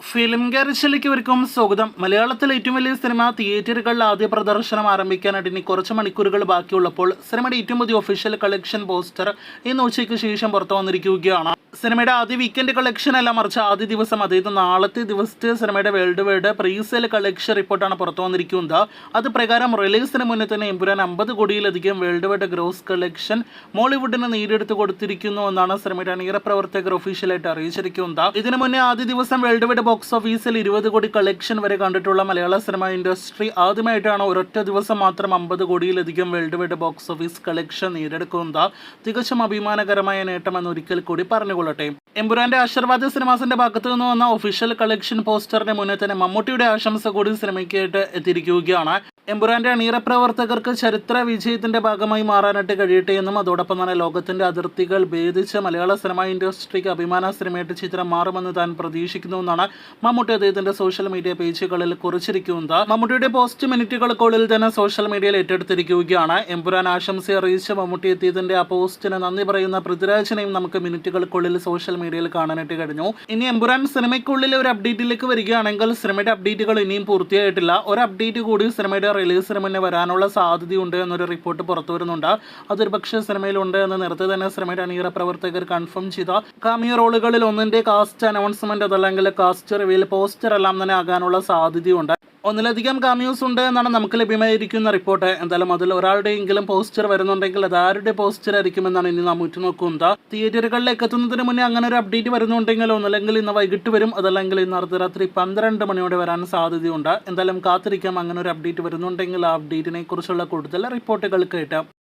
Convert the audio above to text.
Film ഗാരേജിലേക്കും സ്വാഗതം. മലയാളത്തിലെ ഏറ്റവും വലിയ സിനിമ തിയേറ്ററുകളിൽ ആദ്യ പ്രദർശനം ആരംഭിക്കാനായിട്ട് ഇനി കുറച്ച് മണിക്കൂറുകൾ ബാക്കിയുള്ളപ്പോൾ സിനിമയുടെ ഏറ്റവും പുതിയ ഒഫീഷ്യൽ കളക്ഷൻ പോസ്റ്റർ ഇന്ന് ഉച്ചയ്ക്ക് ശേഷം പുറത്തു വന്നിരിക്കുകയാണ്. സിനിമയുടെ ആദ്യ വീക്കെൻഡ് കളക്ഷൻ അല്ല, മറിച്ച് ആദ്യ ദിവസം, അതായത് നാളത്തെ ദിവസത്തെ സിനിമയുടെ വേൾഡ് വൈഡ് പ്രീസെയിൽ കളക്ഷൻ റിപ്പോർട്ടാണ് പുറത്തു വന്നിരിക്കുന്നത്. അത് പ്രകാരം റിലീസിന് മുന്നേ തന്നെ എമ്പുരാൻ 50 കോടിയിലധികം വേൾഡ് വൈഡ് ഗ്രോസ് കളക്ഷൻ മോളിവുഡിന് നേടിയെടുത്ത് കൊടുത്തിരിക്കുന്നു എന്നാണ് സിനിമയുടെ അണിയറ പ്രവർത്തകർ ഒഫീഷ്യലായിട്ട് അറിയിച്ചിരിക്കുന്നത്. ഇതിനു മുന്നേ ആദ്യ ദിവസം വേൾഡ് വൈഡ് ബോക്സ് ഓഫീസിൽ 20 കോടി കളക്ഷൻ വരെ കണ്ടിട്ടുള്ള മലയാള സിനിമ ഇൻഡസ്ട്രി ആദ്യമായിട്ടാണ് ഒരൊറ്റ ദിവസം മാത്രം 50 കോടിയിലധികം world wide box office collection നേടിയെടുക്കുന്നത്. തികച്ചും അഭിമാനകരമായ നേട്ടമെന്ന് ഒരിക്കൽ കൂടി പറഞ്ഞുകൊള്ളട്ടെ. എമ്പുരാന്റെ ആശീർവാദ സിനിമാസിന്റെ ഭാഗത്തു നിന്ന് വന്ന ഒഫീഷ്യൽ കളക്ഷൻ പോസ്റ്ററിന് മുന്നേ തന്നെ മമ്മൂട്ടിയുടെ ആശംസ കൂടി സിനിമയ്ക്കായിട്ട് എത്തിയിരിക്കുകയാണ്. എമ്പുരാന്റെ അണിയറ പ്രവർത്തകർക്ക് ചരിത്ര വിജയത്തിന്റെ ഭാഗമായി മാറാനായിട്ട് കഴിയട്ടെ എന്നും അതോടൊപ്പം തന്നെ ലോകത്തിന്റെ അതിർത്തികൾ ഭേദിച്ച് മലയാള സിനിമ ഇൻഡസ്ട്രിക്ക് അഭിമാന സിനിമയായിട്ട് ചിത്രം മാറുമെന്ന് താൻ പ്രതീക്ഷിക്കുന്നുവെന്നാണ് മമ്മൂട്ടി അദ്ദേഹത്തിന്റെ സോഷ്യൽ മീഡിയ പേജുകളിൽ കുറിച്ചിരിക്കുന്നത്. മമ്മൂട്ടിയുടെ പോസ്റ്റ് മിനിറ്റുകൾക്കുള്ളിൽ തന്നെ സോഷ്യൽ മീഡിയയിൽ ഏറ്റെടുത്തിരിക്കുകയാണ്. എമ്പുരാൻ ആശംസ അറിയിച്ച് മമ്മൂട്ടി എത്തിയതിന്റെ ആ പോസ്റ്റിന് നന്ദി പറയുന്ന പൃഥ്വിരാജിനെയും നമുക്ക് മിനിറ്റുകൾക്കുള്ളിൽ സോഷ്യൽ മീഡിയയിൽ കാണാനായിട്ട് കഴിഞ്ഞു. ഇനി എമ്പുരാൻ സിനിമയ്ക്കുള്ളിൽ ഒരു അപ്ഡേറ്റിലേക്ക് വരികയാണെങ്കിൽ സിനിമയുടെ അപ്ഡേറ്റുകൾ ഇനിയും പൂർത്തിയായിട്ടില്ല. ഒരു അപ്ഡേറ്റ് കൂടി സിനിമയുടെ റിലീസിന് മുന്നേ വരാനുള്ള സാധ്യതയുണ്ട് എന്നൊരു റിപ്പോർട്ട് പുറത്തു വരുന്നുണ്ട്. അതൊരു പക്ഷേ സിനിമയിലുണ്ട് എന്ന് നേരത്തെ തന്നെ സിനിമയുടെ അണിയറ പ്രവർത്തകർ കൺഫേം ചെയ്ത കാമിയോ റോളുകളിൽ ഒന്നിന്റെ കാസ്റ്റ് അനൗൺസ്മെന്റ് അതല്ലെങ്കിൽ കാസ്റ്റ് റിവീൽ പോസ്റ്റർ എല്ലാം തന്നെ ആകാനുള്ള സാധ്യതയുണ്ട്. ഒന്നിലധികം കാമിയോസ് ഉണ്ട് എന്നാണ് നമുക്ക് ലഭ്യമായിരിക്കുന്ന റിപ്പോർട്ട്. എന്തായാലും അതിൽ ഒരാളുടെയെങ്കിലും പോസ്റ്റർ വരുന്നുണ്ടെങ്കിൽ അത് ആരുടെ പോസ്റ്റർ ആയിരിക്കുമെന്നാണ് ഇനി നാം ഉറ്റുനോക്കുന്നത്. തിയേറ്ററുകളിലേക്ക് എത്തുന്നതിന് മുന്നേ അങ്ങനെ ഒരു അപ്ഡേറ്റ് വരുന്നുണ്ടെങ്കിൽ ഒന്നല്ലെങ്കിൽ ഇന്ന് വൈകിട്ട് വരും, അതല്ലെങ്കിൽ ഇന്ന് അർദ്ധരാത്രി 12 മണിയോടെ വരാൻ സാധ്യതയുണ്ട്. എന്തായാലും കാത്തിരിക്കാം. അങ്ങനെ ഒരു അപ്ഡേറ്റ് വരുന്നുണ്ടെങ്കിൽ ആ അപ്ഡേറ്റിനെ കുറിച്ചുള്ള കൂടുതൽ റിപ്പോർട്ടുകൾ കേട്ടാം.